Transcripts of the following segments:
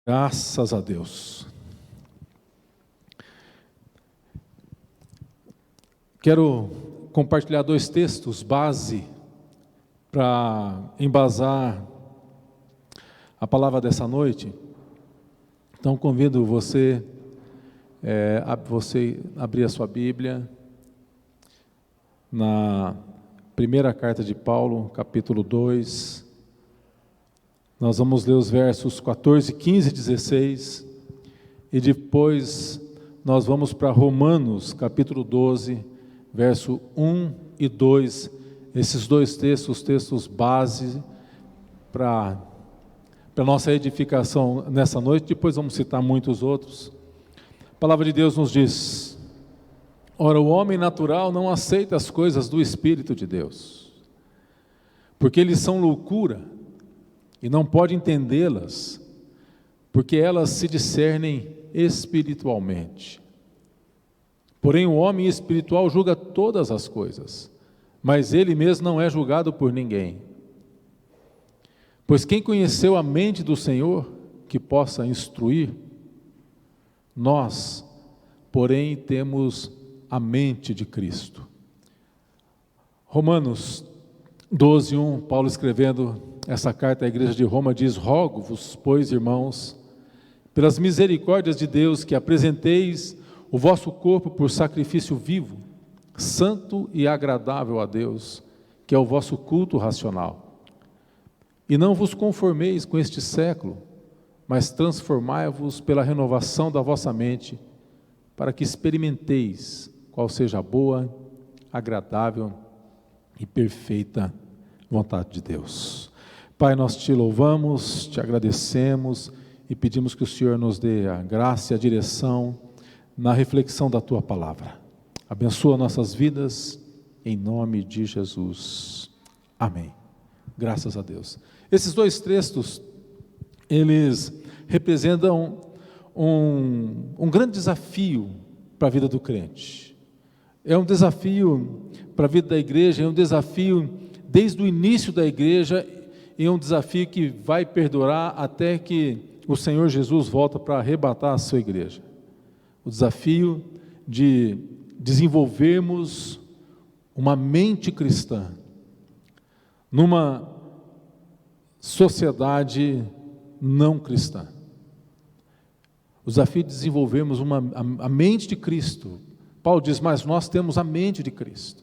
Graças a Deus. Quero compartilhar 2 textos base para embasar a palavra dessa noite. Então convido você a abrir a sua Bíblia na primeira carta de Paulo, capítulo 2. Nós vamos ler os versos 14, 15 e 16, e depois nós vamos para Romanos, capítulo 12, verso 1 e 2, esses 2 textos, textos base para a nossa edificação nessa noite. Depois vamos citar muitos outros. A palavra de Deus nos diz: ora, o homem natural não aceita as coisas do Espírito de Deus, porque eles são loucura, e não pode entendê-las, porque elas se discernem espiritualmente. Porém, o homem espiritual julga todas as coisas, mas ele mesmo não é julgado por ninguém. Pois quem conheceu a mente do Senhor, que possa instruir? Nós, porém, temos a mente de Cristo. Romanos 12, 1, Paulo escrevendo essa carta à igreja de Roma diz: rogo-vos, pois, irmãos, pelas misericórdias de Deus, que apresenteis o vosso corpo por sacrifício vivo, santo e agradável a Deus, que é o vosso culto racional. E não vos conformeis com este século, mas transformai-vos pela renovação da vossa mente, para que experimenteis qual seja a boa, agradável e perfeita vontade de Deus. Pai, nós te louvamos, te agradecemos e pedimos que o Senhor nos dê a graça e a direção na reflexão da Tua Palavra. Abençoa nossas vidas, em nome de Jesus. Amém. Graças a Deus. Esses 2 textos, eles representam um grande desafio para a vida do crente. É um desafio para a vida da igreja, é um desafio desde o início da igreja, e é um desafio que vai perdurar até que o Senhor Jesus volta para arrebatar a sua igreja. O desafio de desenvolvermos uma mente cristã numa sociedade não cristã. O desafio de desenvolvermos a mente de Cristo. Paulo diz: mas nós temos a mente de Cristo.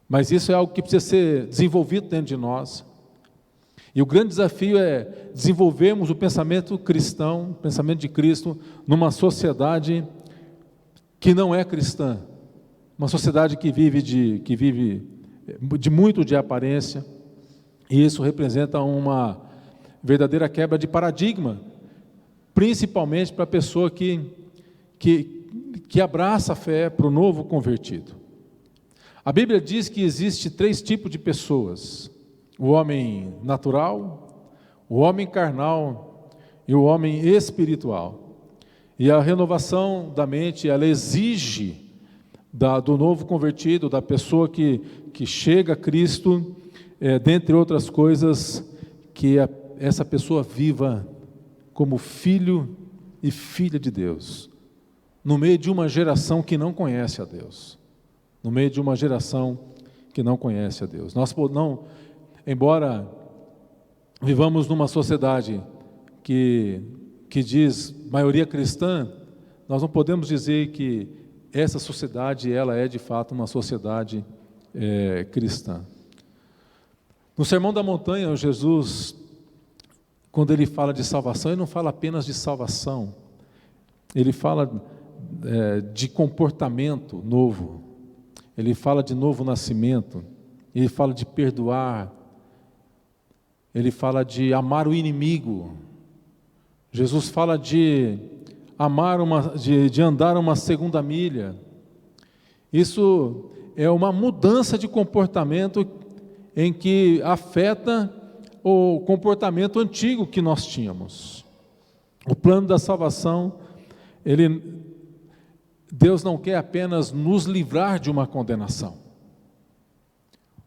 Mas isso é algo que precisa ser desenvolvido dentro de nós. E o grande desafio é desenvolvermos o pensamento cristão, o pensamento de Cristo, numa sociedade que não é cristã, uma sociedade que vive de muito de aparência, e isso representa uma verdadeira quebra de paradigma, principalmente para a pessoa que abraça a fé, para o novo convertido. A Bíblia diz que existe 3 tipos de pessoas: o homem natural, o homem carnal e o homem espiritual. E a renovação da mente, ela exige do novo convertido, da pessoa que chega a Cristo, dentre outras coisas, que essa pessoa viva como filho e filha de Deus, no meio de uma geração que não conhece a Deus. No meio de uma geração que não conhece a Deus. Embora vivamos numa sociedade que diz maioria cristã, nós não podemos dizer que essa sociedade ela é de fato uma sociedade cristã. No Sermão da Montanha, Jesus, quando ele fala de salvação, ele não fala apenas de salvação, ele fala de comportamento novo, ele fala de novo nascimento, ele fala de perdoar, ele fala de amar o inimigo. Jesus fala de andar uma segunda milha. Isso é uma mudança de comportamento em que afeta o comportamento antigo que nós tínhamos. O plano da salvação, Deus não quer apenas nos livrar de uma condenação.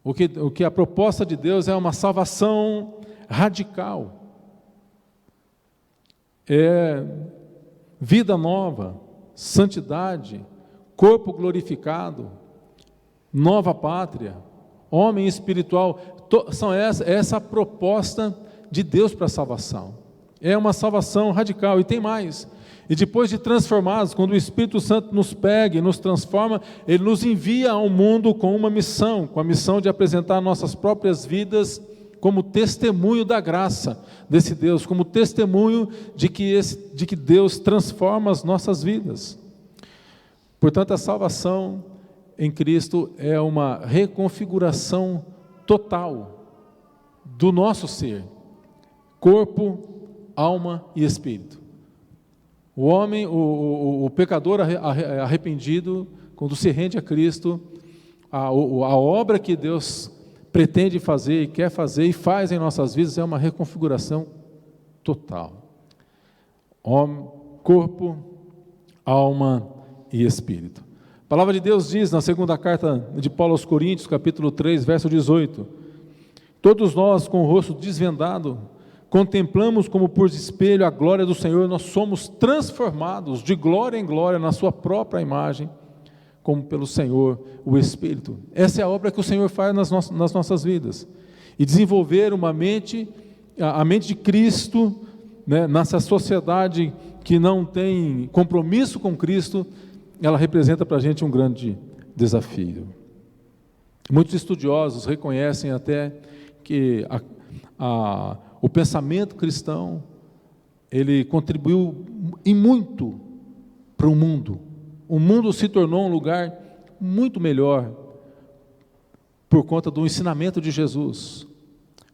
O que a proposta de Deus é uma salvação radical. é vida nova, santidade, corpo glorificado, nova pátria, homem espiritual. São essa a proposta de Deus para a salvação. É uma salvação radical. E tem mais. E depois de transformados, quando o Espírito Santo nos pega e nos transforma, Ele nos envia ao mundo com uma missão, com a missão de apresentar nossas próprias vidas como testemunho da graça desse Deus, como testemunho de que Deus transforma as nossas vidas. Portanto, a salvação em Cristo é uma reconfiguração total do nosso ser, corpo, alma e espírito. O homem, o pecador arrependido, quando se rende a Cristo, a obra que Deus pretende fazer e quer fazer e faz em nossas vidas é uma reconfiguração total. Homem, corpo, alma e espírito. A palavra de Deus diz na segunda carta de Paulo aos Coríntios, capítulo 3, verso 18: todos nós com o rosto desvendado, contemplamos como por espelho a glória do Senhor, nós somos transformados de glória em glória na sua própria imagem, como pelo Senhor, o Espírito. Essa é a obra que o Senhor faz nas nossas vidas. E desenvolver a mente de Cristo, né, nessa sociedade que não tem compromisso com Cristo, ela representa para a gente um grande desafio. Muitos estudiosos reconhecem até que o pensamento cristão, ele contribuiu em muito para o mundo. O mundo se tornou um lugar muito melhor por conta do ensinamento de Jesus,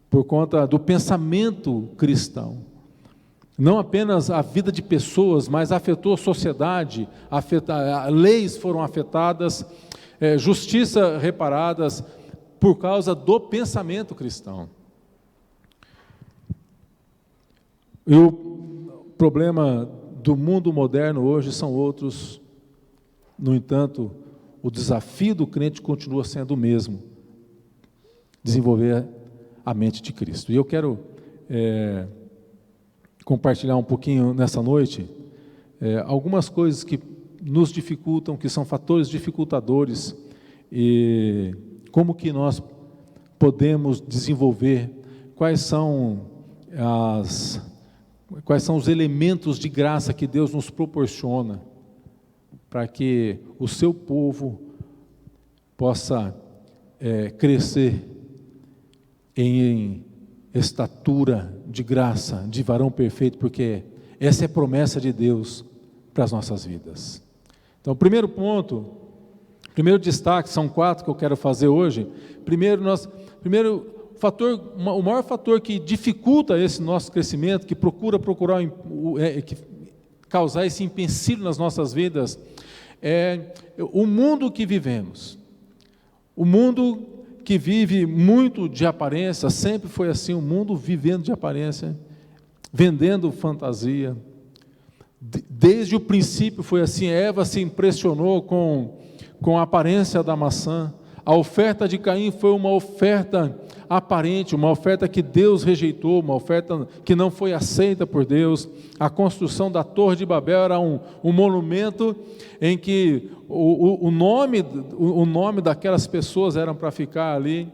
por conta do pensamento cristão. Não apenas a vida de pessoas, mas afetou a sociedade, leis foram afetadas, justiça reparadas por causa do pensamento cristão. E o problema do mundo moderno hoje são outros. No entanto, o desafio do crente continua sendo o mesmo: desenvolver a mente de Cristo. E eu quero compartilhar um pouquinho nessa noite algumas coisas que nos dificultam, que são fatores dificultadores, e como que nós podemos desenvolver, quais são os elementos de graça que Deus nos proporciona para que o seu povo possa crescer em estatura de graça, de varão perfeito, porque essa é a promessa de Deus para as nossas vidas. Então, primeiro destaque, são 4 que eu quero fazer hoje. Primeiro, o maior fator que dificulta esse nosso crescimento, que que causar esse empecilho nas nossas vidas, é o mundo que vivemos. O mundo que vive muito de aparência, sempre foi assim, o mundo vivendo de aparência, vendendo fantasia. Desde o princípio foi assim. Eva se impressionou com a aparência da maçã. A oferta de Caim foi uma oferta aparente, uma oferta que Deus rejeitou, uma oferta que não foi aceita por Deus. A construção da Torre de Babel era um monumento em que o nome daquelas pessoas eram para ficar ali.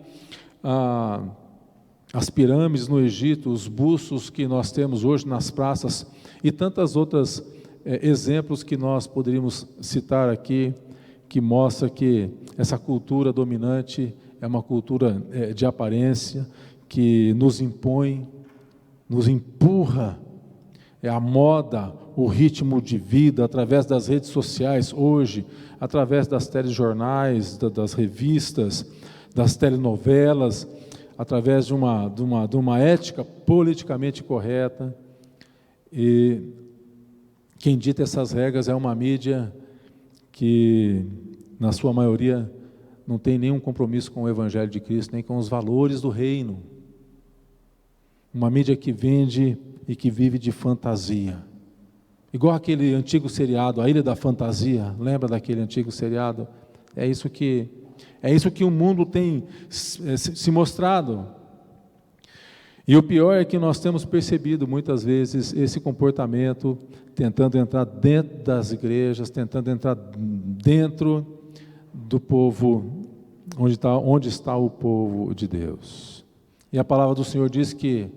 As pirâmides no Egito, os bustos que nós temos hoje nas praças e tantas outras exemplos que nós poderíamos citar aqui, que mostra que essa cultura dominante é uma cultura de aparência, que nos impõe, nos empurra, a moda, o ritmo de vida, através das redes sociais hoje, através das telejornais, das revistas, das telenovelas, através de uma ética politicamente correta. E quem dita essas regras é uma mídia que, na sua maioria, não tem nenhum compromisso com o Evangelho de Cristo, nem com os valores do reino. Uma mídia que vende e que vive de fantasia. Igual aquele antigo seriado, A Ilha da Fantasia, lembra daquele antigo seriado? É isso que o mundo tem se mostrado. E o pior é que nós temos percebido muitas vezes esse comportamento, tentando entrar dentro das igrejas, tentando entrar dentro do povo, onde está o povo de Deus. E a palavra do Senhor diz que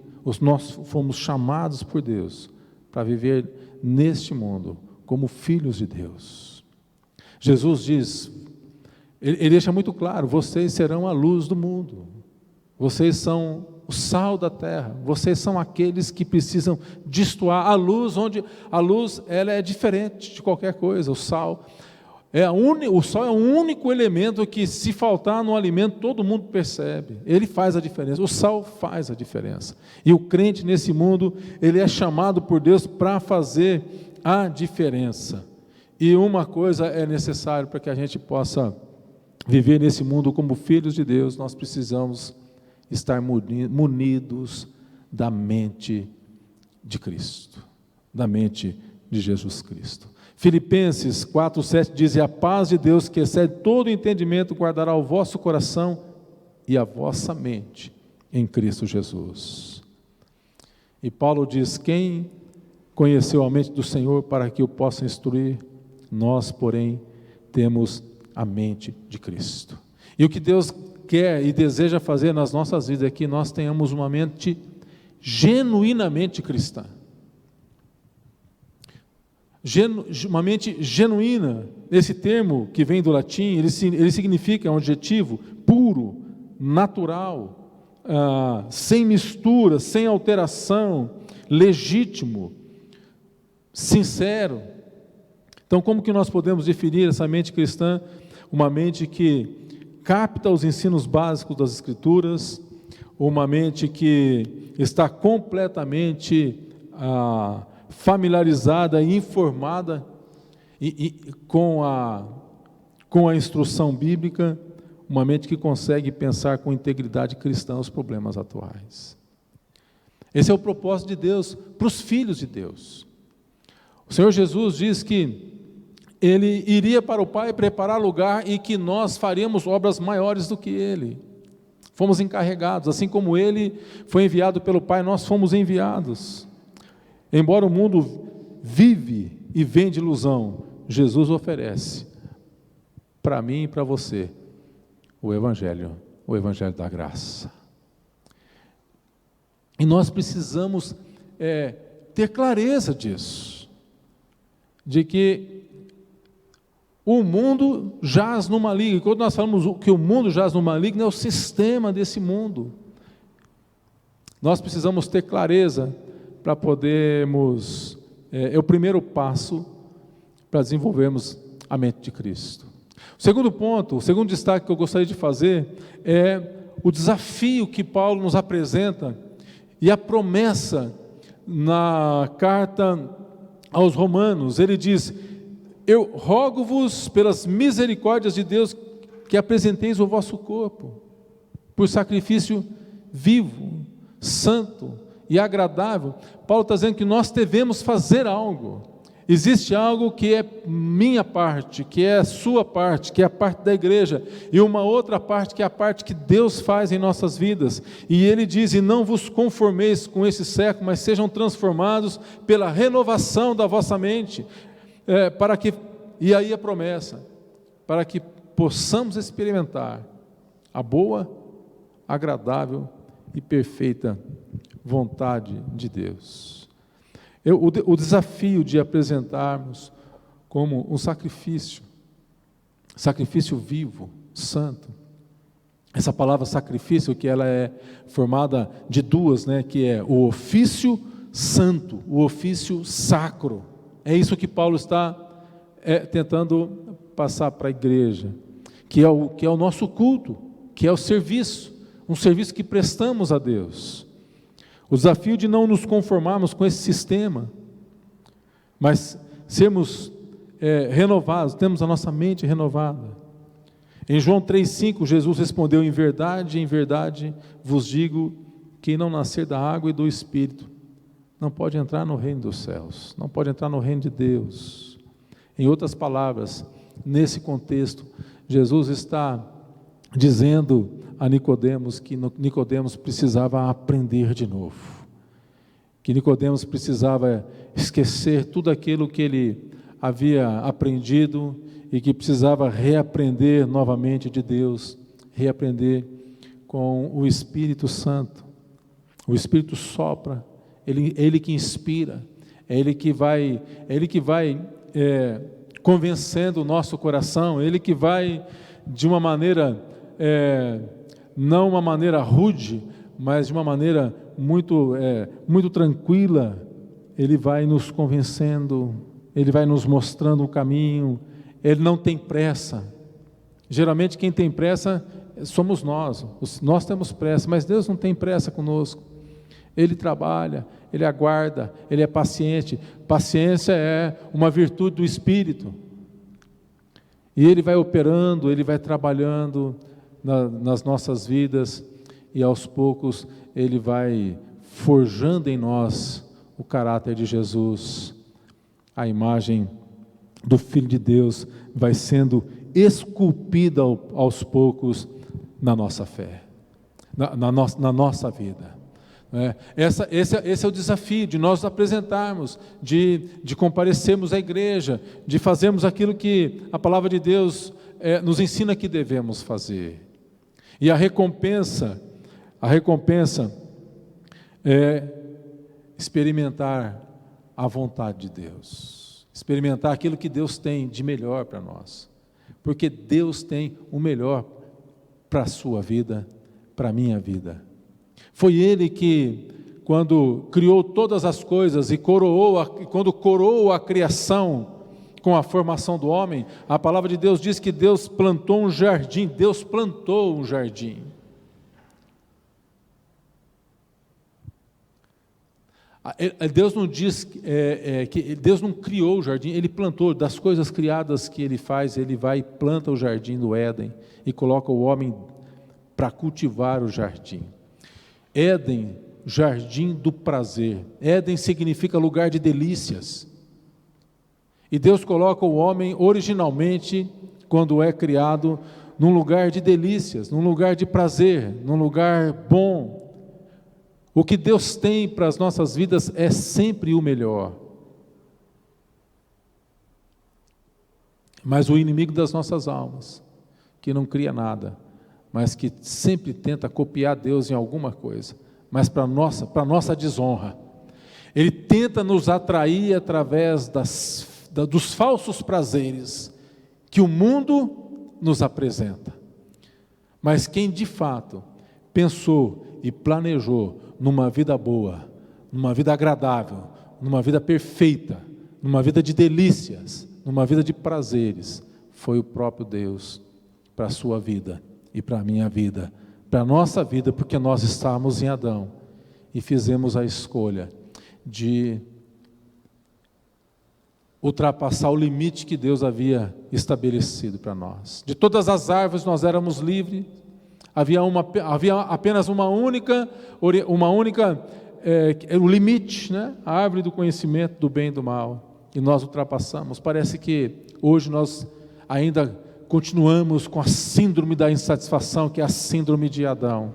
nós fomos chamados por Deus para viver neste mundo como filhos de Deus. Jesus diz, ele deixa muito claro, vocês serão a luz do mundo, vocês são o sal da terra, vocês são aqueles que precisam destoar a luz, onde a luz ela é diferente de qualquer coisa. O sal é o único elemento que, se faltar no alimento, todo mundo percebe, ele faz a diferença, o sal faz a diferença, e o crente nesse mundo, ele é chamado por Deus para fazer a diferença. E uma coisa é necessária para que a gente possa viver nesse mundo como filhos de Deus, nós precisamos estar munidos da mente de Cristo, da mente de Jesus Cristo. Filipenses 4:7 diz, e a paz de Deus, que excede todo entendimento, guardará o vosso coração e a vossa mente em Cristo Jesus. E Paulo diz, quem conheceu a mente do Senhor para que o possa instruir? Nós, porém, temos a mente de Cristo. E o que Deus quer e deseja fazer nas nossas vidas é que nós tenhamos uma mente genuinamente cristã. Uma mente genuína, esse termo que vem do latim, ele significa um adjetivo puro, natural, sem mistura, sem alteração, legítimo, sincero. Então, como que nós podemos definir essa mente cristã? Uma mente que capta os ensinos básicos das Escrituras, uma mente que está completamente familiarizada e informada com a instrução bíblica, uma mente que consegue pensar com integridade cristã os problemas atuais. Esse é o propósito de Deus para os filhos de Deus. O Senhor Jesus diz que Ele iria para o Pai preparar lugar e que nós faríamos obras maiores do que Ele. Fomos encarregados, assim como Ele foi enviado pelo Pai, nós fomos enviados. Embora o mundo vive e vende ilusão, Jesus oferece para mim e para você o Evangelho da graça. E nós precisamos ter clareza disso, de que o mundo jaz no maligno. E quando nós falamos que o mundo jaz no maligno, é o sistema desse mundo. Nós precisamos ter clareza para podermos, é o primeiro passo para desenvolvermos a mente de Cristo. O segundo ponto, o segundo destaque que eu gostaria de fazer é o desafio que Paulo nos apresenta e a promessa na carta aos Romanos. Ele diz, eu rogo-vos pelas misericórdias de Deus que apresenteis o vosso corpo por sacrifício vivo, santo e agradável. Paulo está dizendo que nós devemos fazer algo. Existe algo que é minha parte, que é a sua parte, que é a parte da igreja, e uma outra parte que é a parte que Deus faz em nossas vidas. E ele diz, e não vos conformeis com esse século, mas sejam transformados pela renovação da vossa mente, e aí a promessa, para que possamos experimentar a boa, agradável e perfeita vontade de Deus. O desafio de apresentarmos como um sacrifício vivo, santo. Essa palavra sacrifício, que ela é formada de duas, que é o ofício santo, o ofício sacro. É isso que Paulo está tentando passar para a igreja, que é o nosso culto, que é o serviço, um serviço que prestamos a Deus. O desafio de não nos conformarmos com esse sistema, mas sermos renovados, temos a nossa mente renovada. Em João 3,5, Jesus respondeu, em verdade vos digo, quem não nascer da água e do Espírito, não pode entrar no reino dos céus, não pode entrar no reino de Deus. Em outras palavras, nesse contexto, Jesus está dizendo a Nicodemos que Nicodemos precisava aprender de novo, que Nicodemos precisava esquecer tudo aquilo que ele havia aprendido e que precisava reaprender novamente de Deus, reaprender com o Espírito Santo. O Espírito sopra, ele que inspira, é Ele que vai convencendo o nosso coração, Ele que vai de uma maneira, não uma maneira rude, mas de uma maneira muito tranquila, Ele vai nos convencendo, Ele vai nos mostrando o caminho. Ele não tem pressa. Geralmente quem tem pressa somos nós temos pressa, mas Deus não tem pressa conosco. Ele trabalha, Ele aguarda, Ele é paciente. Paciência é uma virtude do Espírito, e Ele vai operando, Ele vai trabalhando nas nossas vidas, e aos poucos Ele vai forjando em nós o caráter de Jesus. A imagem do Filho de Deus vai sendo esculpida aos poucos na nossa fé, na nossa vida. Esse é o desafio de nós apresentarmos, de comparecermos à igreja, de fazermos aquilo que a palavra de Deus nos ensina que devemos fazer. E a recompensa é experimentar a vontade de Deus, experimentar aquilo que Deus tem de melhor para nós, porque Deus tem o melhor para a sua vida, para a minha vida. Foi Ele que, quando criou todas as coisas e quando coroou a criação com a formação do homem, a palavra de Deus diz que Deus plantou um jardim. Deus plantou um jardim. Deus não diz que Deus não criou o jardim, Ele plantou. Das coisas criadas que Ele faz, Ele vai e planta o jardim do Éden e coloca o homem para cultivar o jardim. Éden, jardim do prazer. Éden significa lugar de delícias. E Deus coloca o homem originalmente, quando é criado, num lugar de delícias, num lugar de prazer, num lugar bom. O que Deus tem para as nossas vidas é sempre o melhor. Mas o inimigo das nossas almas, que não cria nada, mas que sempre tenta copiar Deus em alguma coisa, mas para nossa desonra, ele tenta nos atrair através dos falsos prazeres que o mundo nos apresenta. Mas quem de fato pensou e planejou numa vida boa, numa vida agradável, numa vida perfeita, numa vida de delícias, numa vida de prazeres, foi o próprio Deus para a sua vida e para a minha vida, para a nossa vida, porque nós estávamos em Adão e fizemos a escolha de ultrapassar o limite que Deus havia estabelecido para nós. De todas as árvores nós éramos livres, havia apenas uma única o limite, né? A árvore do conhecimento do bem e do mal, e nós ultrapassamos. Parece que hoje nós ainda continuamos com a síndrome da insatisfação, que é a síndrome de Adão.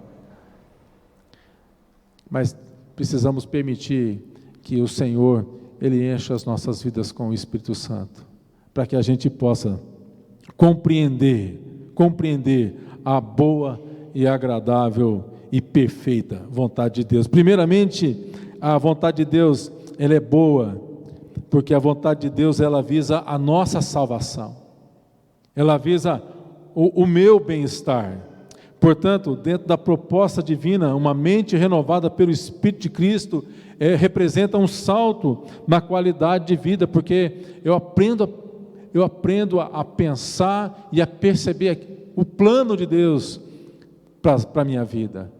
Mas precisamos permitir que o Senhor, Ele encha as nossas vidas com o Espírito Santo, para que a gente possa compreender a boa e agradável e perfeita vontade de Deus. Primeiramente, a vontade de Deus, ela é boa, porque a vontade de Deus, ela visa a nossa salvação. Ela visa o meu bem-estar. Portanto, dentro da proposta divina, uma mente renovada pelo Espírito de Cristo representa um salto na qualidade de vida, porque eu aprendo a pensar e a perceber o plano de Deus para a minha vida.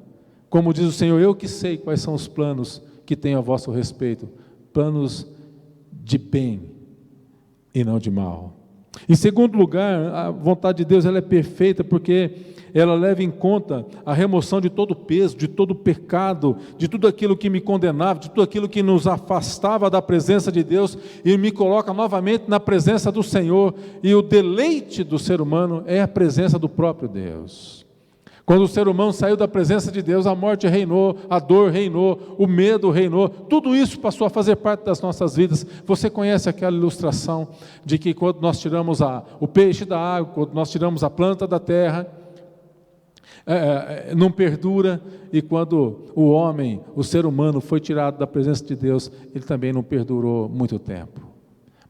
Como diz o Senhor, eu que sei quais são os planos que tenho a vosso respeito, planos de bem e não de mal. Em segundo lugar, a vontade de Deus, ela é perfeita porque ela leva em conta a remoção de todo o peso, de todo o pecado, de tudo aquilo que me condenava, de tudo aquilo que nos afastava da presença de Deus, e me coloca novamente na presença do Senhor. E o deleite do ser humano é a presença do próprio Deus. Quando o ser humano saiu da presença de Deus, a morte reinou, a dor reinou, o medo reinou, tudo isso passou a fazer parte das nossas vidas. Você conhece aquela ilustração de que quando nós tiramos o peixe da água, quando nós tiramos a planta da terra, não perdura, e quando o homem, o ser humano foi tirado da presença de Deus, ele também não perdurou muito tempo.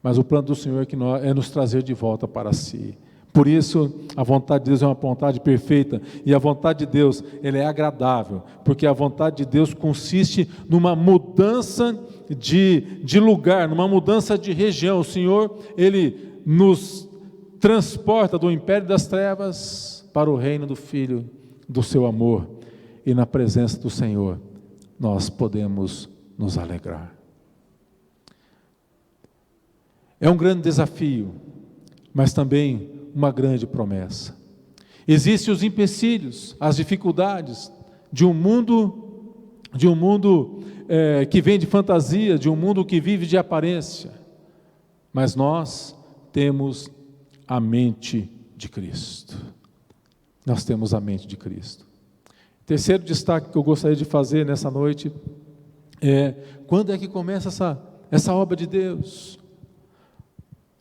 Mas o plano do Senhor é nos trazer de volta para si. Por isso, a vontade de Deus é uma vontade perfeita, e a vontade de Deus, ela é agradável, porque a vontade de Deus consiste numa mudança de lugar, numa mudança de região. O Senhor, Ele nos transporta do império das trevas para o reino do Filho do seu amor, e na presença do Senhor, nós podemos nos alegrar. É um grande desafio, mas também uma grande promessa. Existem os empecilhos, as dificuldades de um mundo que vem de fantasia, de um mundo que vive de aparência, mas nós temos a mente de Cristo. Nós temos a mente de Cristo. Terceiro destaque que eu gostaria de fazer nessa noite é: quando é que começa essa obra de Deus?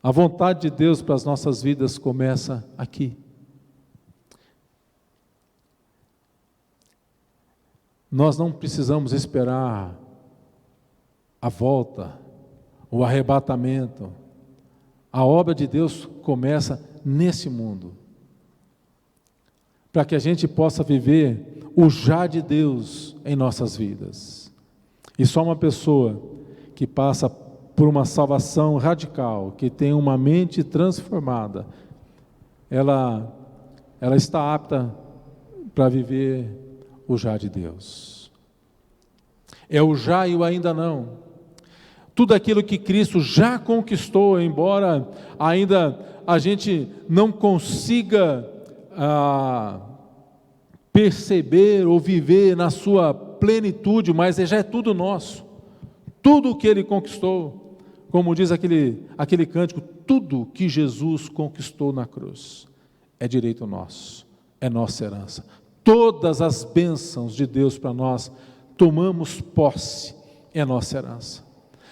A vontade de Deus para as nossas vidas começa aqui. Nós não precisamos esperar a volta, o arrebatamento. A obra de Deus começa nesse mundo, para que a gente possa viver o já de Deus em nossas vidas. E só uma pessoa que passa por uma salvação radical, que tem uma mente transformada, ela está apta para viver o já de Deus. É o já e o ainda não. Tudo aquilo que Cristo já conquistou, embora ainda a gente não consiga perceber ou viver na sua plenitude, mas já é tudo nosso. Tudo o que Ele conquistou, como diz aquele cântico, tudo que Jesus conquistou na cruz é direito nosso, é nossa herança. Todas as bênçãos de Deus para nós, tomamos posse, é nossa herança.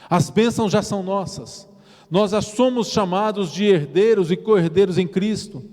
As bênçãos já são nossas, nós já somos chamados de herdeiros e co-herdeiros em Cristo.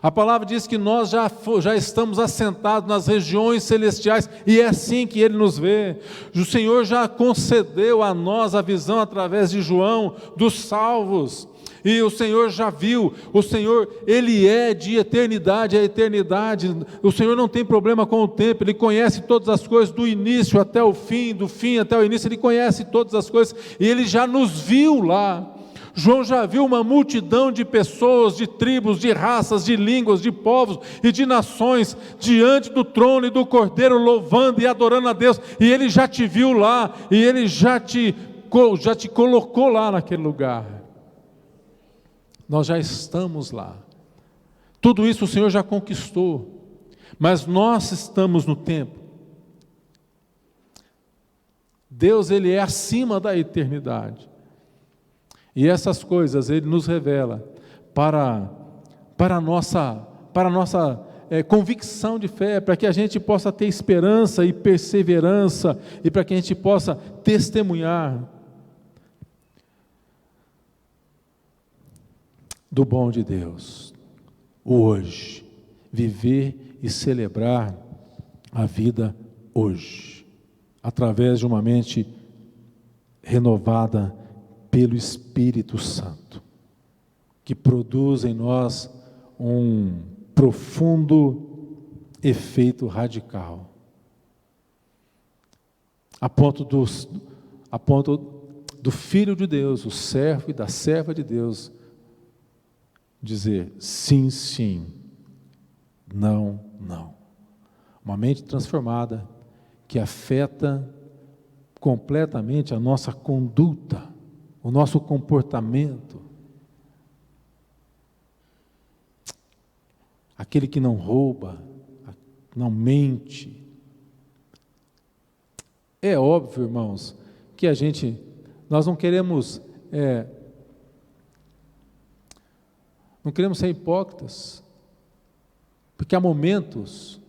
A palavra diz que nós já estamos assentados nas regiões celestiais, e é assim que Ele nos vê. O Senhor já concedeu a nós a visão através de João, dos salvos, e o Senhor já viu. O Senhor, Ele é de eternidade a eternidade. O Senhor não tem problema com o tempo, Ele conhece todas as coisas, do início até o fim, do fim até o início, Ele conhece todas as coisas, e Ele já nos viu lá. João já viu uma multidão de pessoas, de tribos, de raças, de línguas, de povos e de nações, diante do trono e do Cordeiro, louvando e adorando a Deus, e Ele já te viu lá, e Ele já te colocou lá naquele lugar. Nós já estamos lá. Tudo isso o Senhor já conquistou, mas nós estamos no tempo. Deus, Ele é acima da eternidade. E essas coisas Ele nos revela para a nossa convicção de fé, para que a gente possa ter esperança e perseverança, e para que a gente possa testemunhar do bom de Deus, hoje, viver e celebrar a vida hoje, através de uma mente renovada pelo Espírito Santo, que produz em nós um profundo efeito radical, a ponto do Filho de Deus, o servo e da serva de Deus, dizer sim, sim, não, não. Uma mente transformada que afeta completamente a nossa conduta, o nosso comportamento. Aquele que não rouba, não mente. É óbvio, irmãos, que nós não queremos ser hipócritas, porque há momentos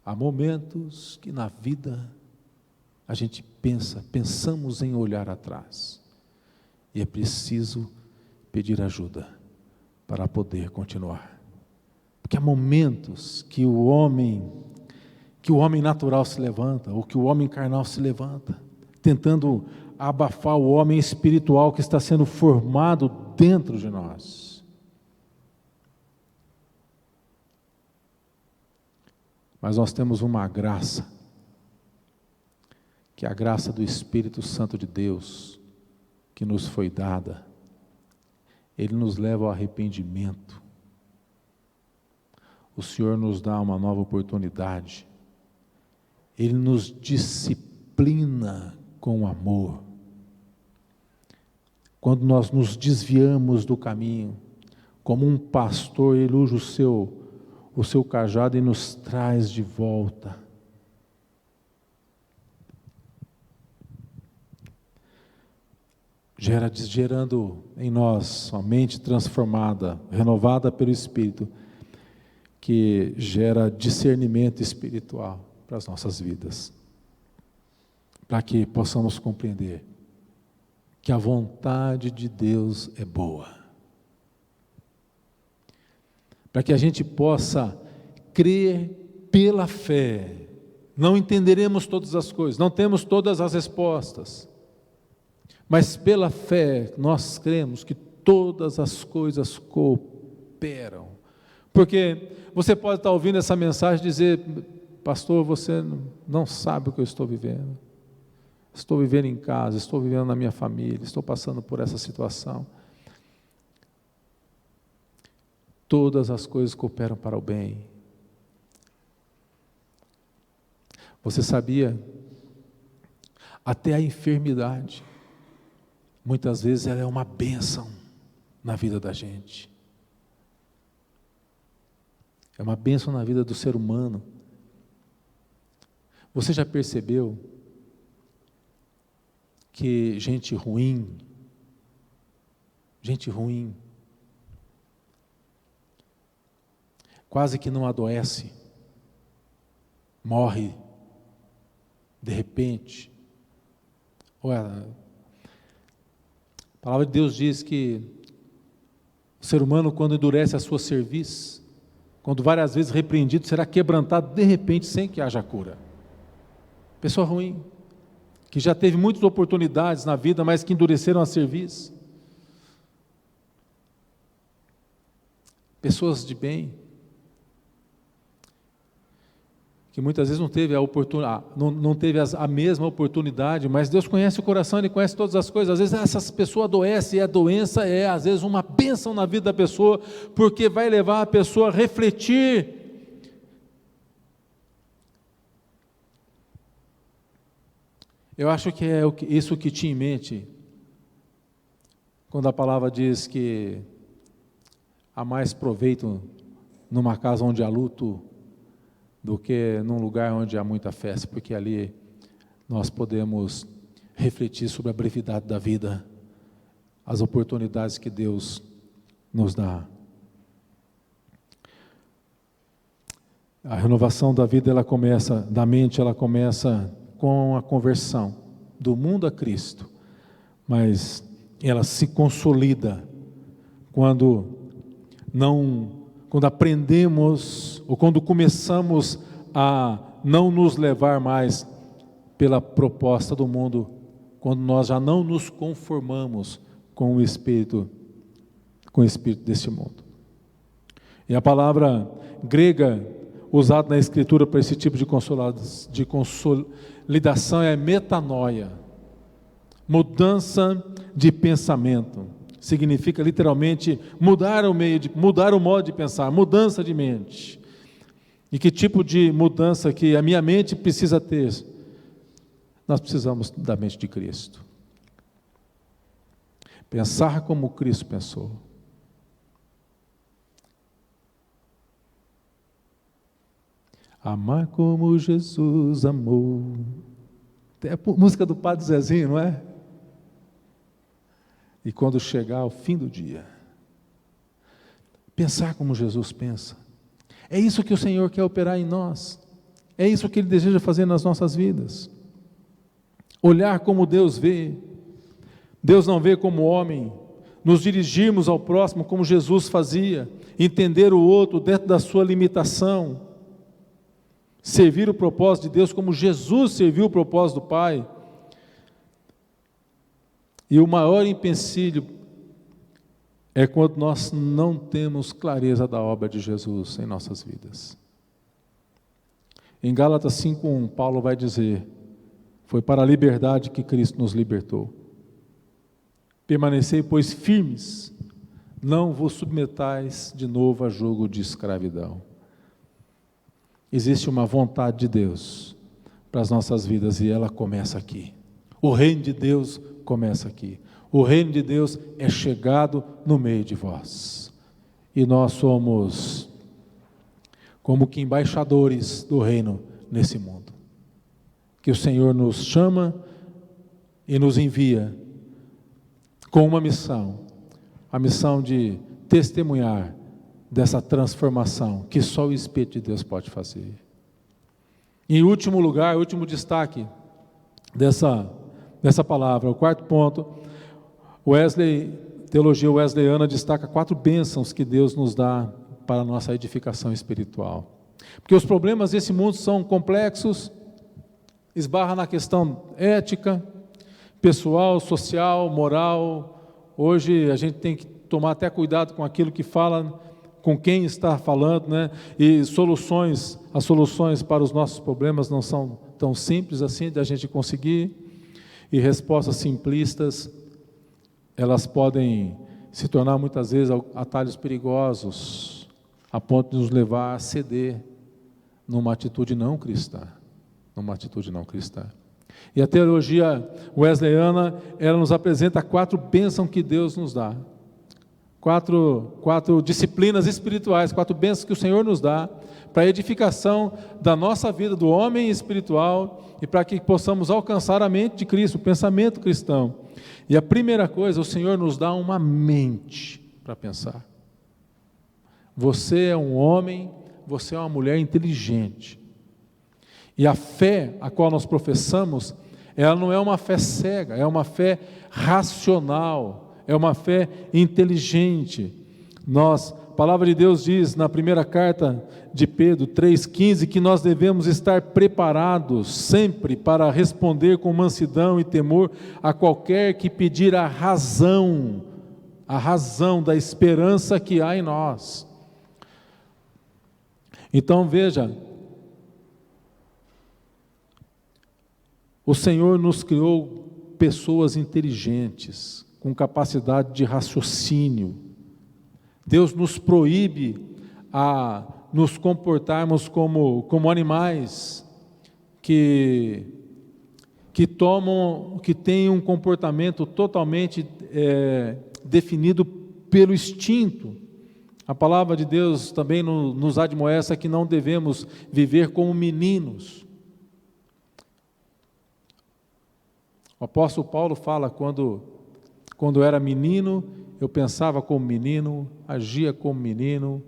Há momentos que na vida a gente pensamos em olhar atrás, e é preciso pedir ajuda para poder continuar. Porque há momentos que o homem natural se levanta, ou que o homem carnal se levanta, tentando abafar o homem espiritual que está sendo formado dentro de nós. Mas nós temos uma graça, que é a graça do Espírito Santo de Deus, que nos foi dada. Ele nos leva ao arrependimento. O Senhor nos dá uma nova oportunidade. Ele nos disciplina com amor. Quando nós nos desviamos do caminho, como um pastor, ele usa o seu cajado e nos traz de volta. Gerando em nós uma mente transformada, renovada pelo Espírito, que gera discernimento espiritual para as nossas vidas, para que possamos compreender que a vontade de Deus é boa, para que a gente possa crer pela fé. Não entenderemos todas as coisas, não temos todas as respostas, mas pela fé nós cremos que todas as coisas cooperam. Porque você pode estar ouvindo essa mensagem e dizer: pastor, você não sabe o que eu estou vivendo. Estou vivendo em casa, estou vivendo na minha família, estou passando por essa situação. Todas as coisas cooperam para o bem. Você sabia? Até a enfermidade, muitas vezes ela é uma bênção na vida da gente. É uma bênção na vida do ser humano. Você já percebeu que gente ruim, quase que não adoece, morre de repente? A palavra de Deus diz que o ser humano, quando endurece a sua cerviz, quando várias vezes repreendido, será quebrantado de repente sem que haja cura. Pessoa ruim, que já teve muitas oportunidades na vida, mas que endureceram a cerviz. Pessoas de bem, que muitas vezes não teve a mesma oportunidade, mas Deus conhece o coração, Ele conhece todas as coisas. Às vezes essas pessoas adoecem, e a doença é às vezes uma bênção na vida da pessoa, porque vai levar a pessoa a refletir. Eu acho que é isso que tinha em mente, quando a palavra diz que há mais proveito numa casa onde há luto, do que num lugar onde há muita festa, porque ali nós podemos refletir sobre a brevidade da vida, as oportunidades que Deus nos dá. A renovação da vida, da mente, ela começa com a conversão do mundo a Cristo, mas ela se consolida quando aprendemos, ou quando começamos a não nos levar mais pela proposta do mundo, quando nós já não nos conformamos com o espírito deste mundo. E a palavra grega usada na Escritura para esse tipo de consolidação é metanoia, mudança de pensamento. Significa literalmente mudar o modo de pensar, mudança de mente. E que tipo de mudança que a minha mente precisa ter? Nós precisamos da mente de Cristo. Pensar como Cristo pensou. Amar como Jesus amou. É a música do Padre Zezinho, não é? E quando chegar o fim do dia, pensar como Jesus pensa. É isso que o Senhor quer operar em nós. É isso que Ele deseja fazer nas nossas vidas. Olhar como Deus vê. Deus não vê como homem. Nos dirigirmos ao próximo como Jesus fazia. Entender o outro dentro da sua limitação. Servir o propósito de Deus como Jesus serviu o propósito do Pai. E o maior empecilho é quando nós não temos clareza da obra de Jesus em nossas vidas. Em Gálatas 5:1, Paulo vai dizer: foi para a liberdade que Cristo nos libertou. Permanecei, pois, firmes, não vos submetais de novo a jugo de escravidão. Existe uma vontade de Deus para as nossas vidas e ela começa aqui. O reino de Deus começa aqui. O reino de Deus é chegado no meio de vós. E nós somos como que embaixadores do reino nesse mundo. Que o Senhor nos chama e nos envia com uma missão. A missão de testemunhar dessa transformação que só o Espírito de Deus pode fazer. Em último lugar, último destaque dessa palavra, o quarto ponto, teologia wesleyana destaca 4 bênçãos que Deus nos dá para a nossa edificação espiritual. Porque os problemas desse mundo são complexos, esbarra na questão ética, pessoal, social, moral. Hoje a gente tem que tomar até cuidado com aquilo que fala, com quem está falando, né? E as soluções para os nossos problemas não são tão simples assim de a gente conseguir, e respostas simplistas, elas podem se tornar muitas vezes atalhos perigosos, a ponto de nos levar a ceder numa atitude não cristã, E a teologia wesleyana, ela nos apresenta 4 bênçãos que Deus nos dá, 4 disciplinas espirituais, 4 bênçãos que o Senhor nos dá para a edificação da nossa vida, do homem espiritual, e para que possamos alcançar a mente de Cristo, o pensamento cristão. E a primeira coisa, o Senhor nos dá uma mente para pensar. Você é um homem, você é uma mulher inteligente. E a fé a qual nós professamos, ela não é uma fé cega, é uma fé racional, é uma fé inteligente. A palavra de Deus diz na primeira carta de Pedro 3,15 que nós devemos estar preparados sempre para responder com mansidão e temor a qualquer que pedir a razão da esperança que há em nós. Então veja, o Senhor nos criou pessoas inteligentes, com capacidade de raciocínio. Deus nos proíbe a nos comportarmos como animais que têm um comportamento totalmente definido pelo instinto. A palavra de Deus também nos admoesta que não devemos viver como meninos. O apóstolo Paulo fala, quando era menino, eu pensava como menino, agia como menino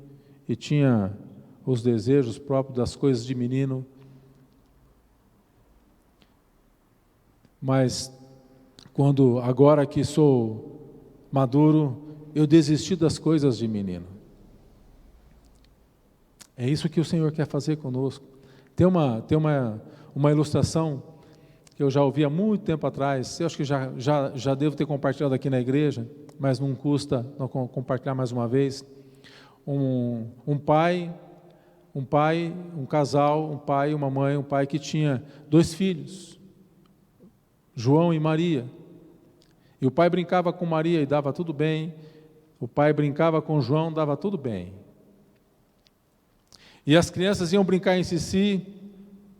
e tinha os desejos próprios das coisas de menino. Mas agora que sou maduro, eu desisti das coisas de menino. É isso que o Senhor quer fazer conosco. Tem uma ilustração que eu já ouvi há muito tempo atrás, eu acho que já devo ter compartilhado aqui na igreja, mas não custa não compartilhar mais uma vez. Um pai, um casal, um pai, uma mãe, um pai que tinha 2 filhos, João e Maria. E o pai brincava com Maria e dava tudo bem, o pai brincava com João, dava tudo bem. E as crianças iam brincar em si,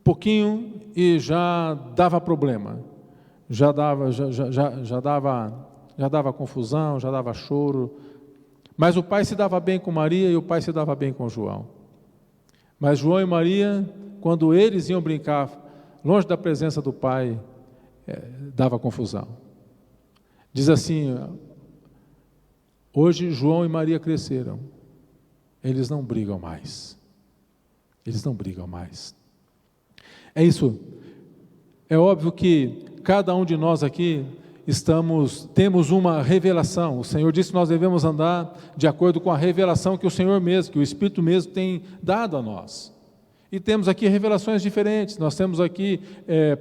pouquinho, e já dava problema, já dava confusão, já dava choro. Mas o pai se dava bem com Maria e o pai se dava bem com João. Mas João e Maria, quando eles iam brincar longe da presença do pai, dava confusão. Diz assim: hoje João e Maria cresceram, eles não brigam mais. É isso. É óbvio que cada um de nós aqui temos uma revelação. O Senhor disse que nós devemos andar de acordo com a revelação que o Senhor mesmo, que o Espírito mesmo tem dado a nós. E temos aqui revelações diferentes, nós temos aqui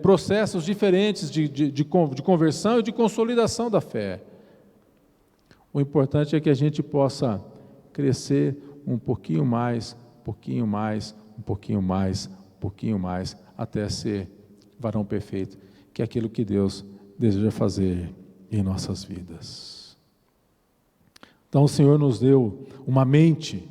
processos diferentes de conversão e de consolidação da fé. O importante é que a gente possa crescer um pouquinho mais, até ser varão perfeito, que é aquilo que Deus deseja fazer em nossas vidas. Então o Senhor nos deu uma mente.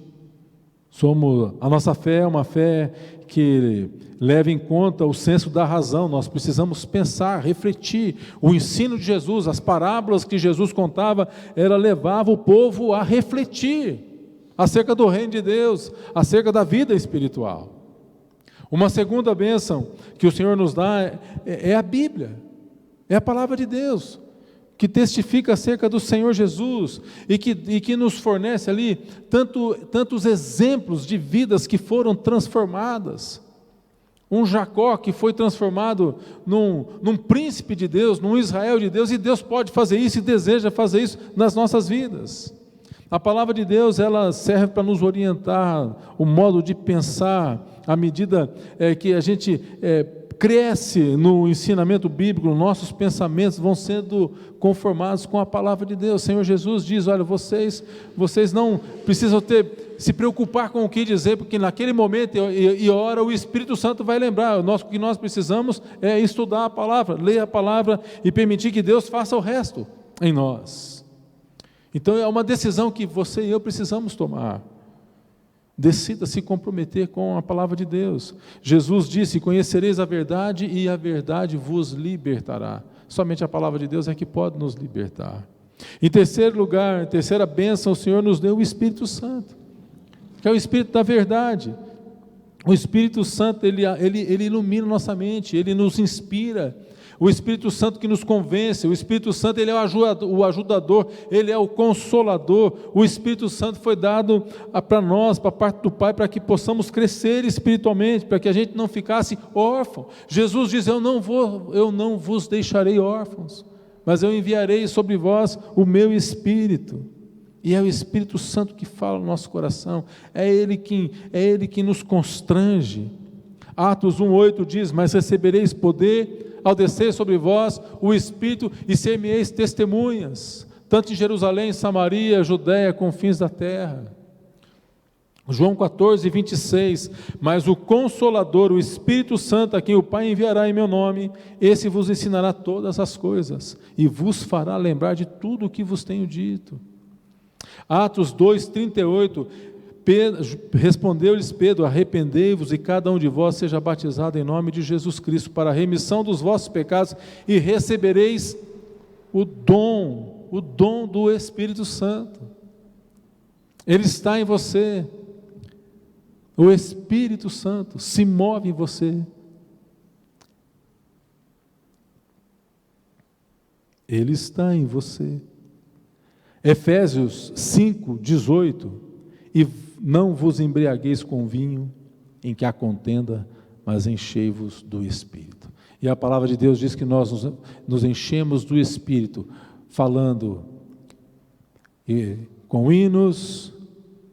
A nossa fé é uma fé que leva em conta o senso da razão. Nós precisamos pensar, refletir. O ensino de Jesus, as parábolas que Jesus contava, levava o povo a refletir acerca do reino de Deus, acerca da vida espiritual. Uma segunda bênção que o Senhor nos dá é a Bíblia, é a palavra de Deus, que testifica acerca do Senhor Jesus e que nos fornece ali tantos exemplos de vidas que foram transformadas. Um Jacó que foi transformado num príncipe de Deus, num Israel de Deus, e Deus pode fazer isso e deseja fazer isso nas nossas vidas. A palavra de Deus, ela serve para nos orientar o modo de pensar, à medida que a gente cresce no ensinamento bíblico, nossos pensamentos vão sendo conformados com a palavra de Deus. O Senhor Jesus diz: olha, vocês não precisam se preocupar com o que dizer, porque naquele momento e hora o Espírito Santo vai lembrar. O que nós precisamos é estudar a palavra, ler a palavra e permitir que Deus faça o resto em nós. Então é uma decisão que você e eu precisamos tomar. Decida se comprometer com a palavra de Deus. Jesus disse: conhecereis a verdade e a verdade vos libertará. Somente a palavra de Deus é que pode nos libertar. Em terceiro lugar, terceira bênção, o Senhor nos deu o Espírito Santo, que é o Espírito da verdade. O Espírito Santo, ele ilumina nossa mente, ele nos inspira. O Espírito Santo que nos convence, o Espírito Santo, ele é o ajudador, ele é o consolador. O Espírito Santo foi dado para nós, para a parte do Pai, para que possamos crescer espiritualmente, para que a gente não ficasse órfão. Jesus diz: eu não vos deixarei órfãos, mas eu enviarei sobre vós o meu Espírito. E é o Espírito Santo que fala no nosso coração, é Ele que nos constrange. Atos 1,8 diz: mas recebereis poder ao descer sobre vós o Espírito, e ser-me-eis testemunhas, tanto em Jerusalém, Samaria, Judéia, confins da terra. João 14:26, mas o Consolador, o Espírito Santo, a quem o Pai enviará em meu nome, esse vos ensinará todas as coisas, e vos fará lembrar de tudo o que vos tenho dito. Atos 2:38, respondeu-lhes Pedro: arrependei-vos e cada um de vós seja batizado em nome de Jesus Cristo para a remissão dos vossos pecados, e recebereis o dom do Espírito Santo. Ele está em você. O Espírito Santo se move em você. Ele está em você. Efésios 5:18, e não vos embriagueis com vinho, em que há contenda, mas enchei-vos do Espírito. E a palavra de Deus diz que nós nos enchemos do Espírito, falando com hinos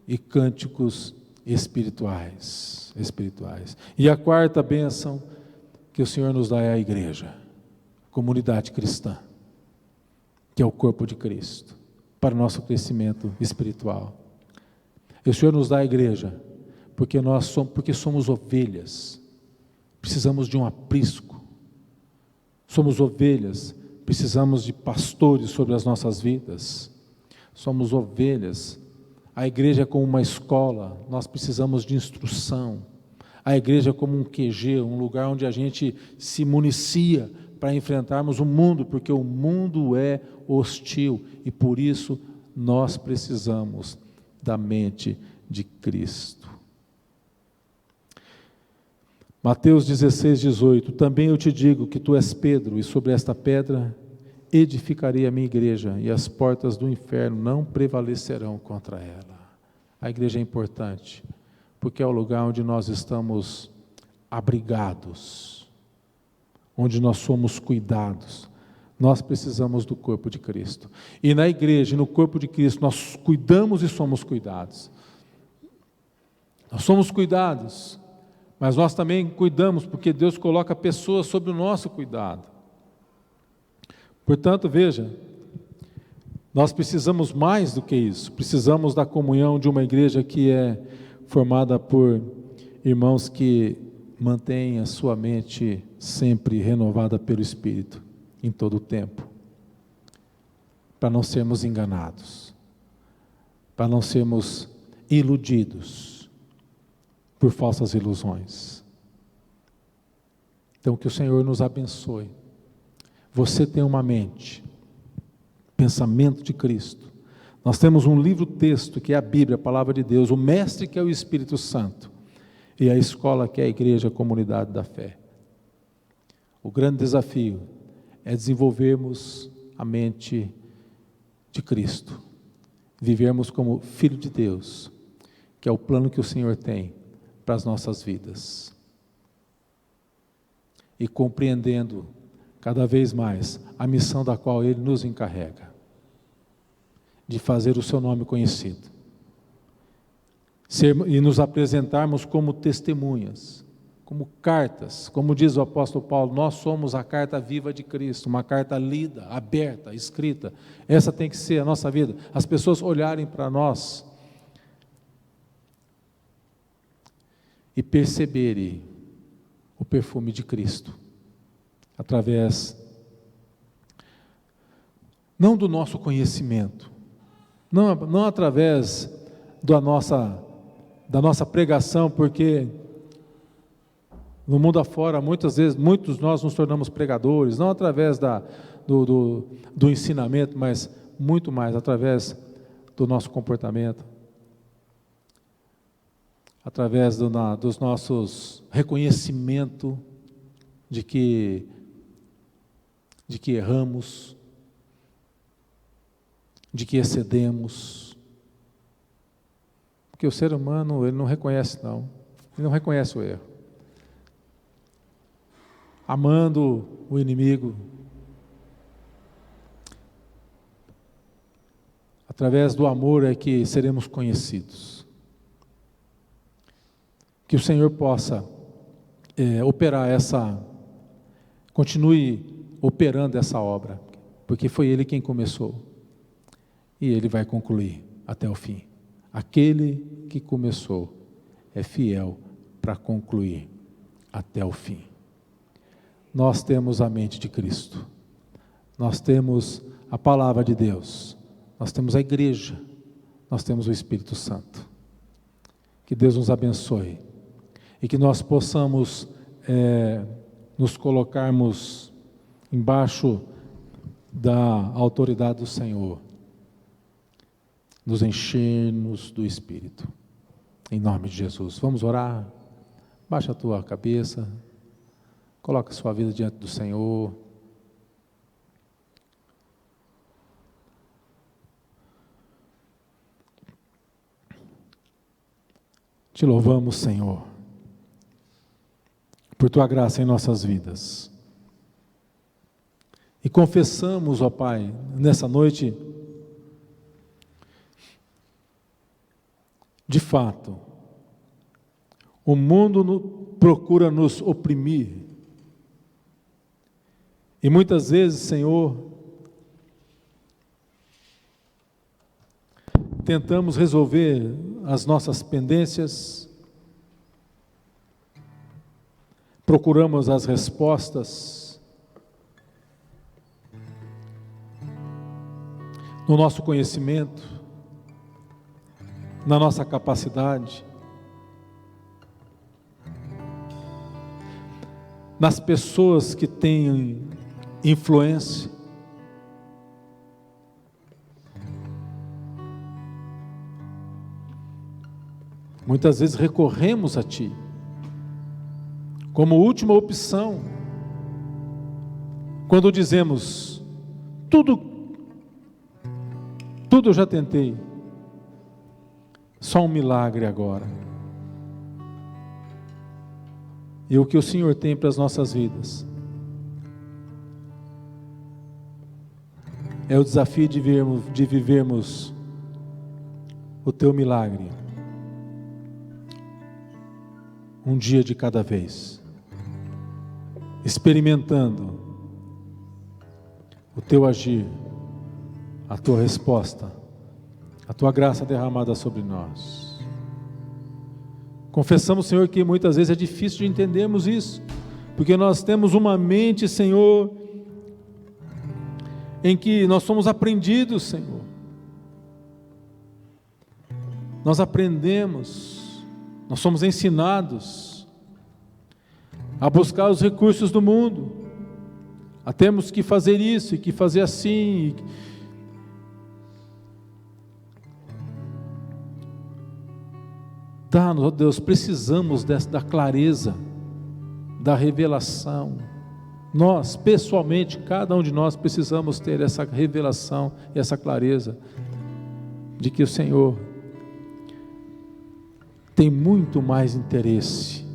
e cânticos espirituais. E a quarta bênção que o Senhor nos dá é a igreja, comunidade cristã, que é o corpo de Cristo, para o nosso crescimento espiritual. E o Senhor nos dá a igreja, porque somos ovelhas, precisamos de um aprisco. Somos ovelhas, precisamos de pastores sobre as nossas vidas. Somos ovelhas. A igreja é como uma escola, nós precisamos de instrução. A igreja é como um QG, um lugar onde a gente se municia para enfrentarmos o mundo, porque o mundo é hostil e por isso nós precisamos da mente de Cristo. Mateus 16:18, também eu te digo que tu és Pedro, e sobre esta pedra edificarei a minha igreja, e as portas do inferno não prevalecerão contra ela. A igreja é importante, porque é o lugar onde nós estamos abrigados. onde nós somos cuidados. Nós precisamos do corpo de Cristo. E na igreja, no corpo de Cristo, nós cuidamos e somos cuidados. Nós somos cuidados, mas nós também cuidamos, porque Deus coloca pessoas sob o nosso cuidado. Portanto, veja, nós precisamos mais do que isso. Precisamos da comunhão de uma igreja que é formada por irmãos que mantêm a sua mente sempre renovada pelo Espírito, em todo o tempo, para não sermos enganados, para não sermos iludidos por falsas ilusões. Então, que o Senhor nos abençoe. Você tem uma mente, pensamento de Cristo. Nós temos um livro-texto que é a Bíblia, a Palavra de Deus, o mestre que é o Espírito Santo, e a escola que é a igreja, a comunidade da fé. O grande desafio é desenvolvermos a mente de Cristo, vivermos como filho de Deus, que é o plano que o Senhor tem para as nossas vidas, e compreendendo cada vez mais a missão da qual Ele nos encarrega, de fazer o seu nome conhecido, e nos apresentarmos como testemunhas, como cartas, como diz o apóstolo Paulo, nós somos a carta viva de Cristo, uma carta lida, aberta, escrita. Essa tem que ser a nossa vida, as pessoas olharem para nós e perceberem o perfume de Cristo, através, não do nosso conhecimento, não através da nossa pregação, porque no mundo afora, muitas vezes, muitos de nós nos tornamos pregadores, não através do ensinamento, mas muito mais através do nosso comportamento, através dos nossos reconhecimento de que erramos, de que excedemos, porque o ser humano, ele não reconhece não, ele não reconhece o erro. Amando o inimigo, através do amor é que seremos conhecidos. Que o Senhor possa operar continue operando essa obra, porque foi Ele quem começou, e Ele vai concluir até o fim. Aquele que começou é fiel para concluir até o fim. Nós temos a mente de Cristo, nós temos a palavra de Deus, nós temos a igreja, nós temos o Espírito Santo. Que Deus nos abençoe e que nós possamos nos colocarmos embaixo da autoridade do Senhor, nos enchermos do Espírito, em nome de Jesus. Vamos orar? Baixa a tua cabeça, coloca a sua vida diante do Senhor. Te louvamos, Senhor, por Tua graça em nossas vidas. E confessamos, ó Pai, nessa noite, de fato, o mundo procura nos oprimir. E muitas vezes, Senhor, tentamos resolver as nossas pendências, procuramos as respostas no nosso conhecimento, na nossa capacidade, nas pessoas que têm influência. Muitas vezes recorremos a Ti como última opção, quando dizemos, tudo eu já tentei, só um milagre agora. E o que o Senhor tem para as nossas vidas é o desafio de vivermos o Teu milagre, um dia de cada vez, experimentando o Teu agir, a Tua resposta, a Tua graça derramada sobre nós. Confessamos, Senhor, que muitas vezes é difícil de entendermos isso, porque nós temos uma mente, Senhor, em que nós somos aprendidos, Senhor. Nós aprendemos, nós somos ensinados a buscar os recursos do mundo, a termos que fazer isso e que fazer assim. Dá-nos, ó Deus, precisamos da clareza, da revelação. Nós, pessoalmente, cada um de nós precisamos ter essa revelação e essa clareza de que o Senhor tem muito mais interesse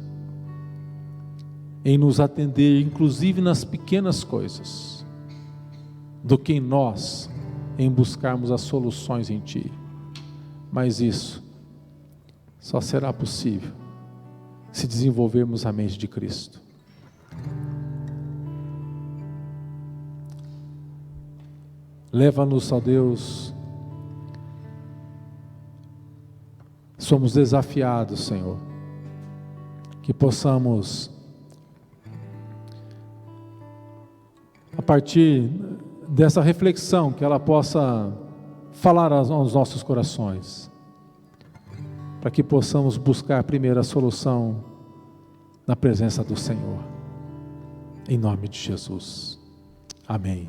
em nos atender, inclusive nas pequenas coisas, do que em nós, em buscarmos as soluções em Ti. Mas isso só será possível se desenvolvermos a mente de Cristo. Leva-nos, ó Deus. Somos desafiados, Senhor, que possamos, a partir dessa reflexão, que ela possa falar aos nossos corações, para que possamos buscar primeiro a solução na presença do Senhor, em nome de Jesus, amém.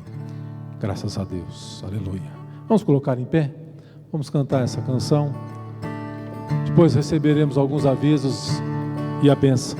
Graças a Deus, aleluia. Vamos colocar em pé, vamos cantar essa canção, depois receberemos alguns avisos e a bênção.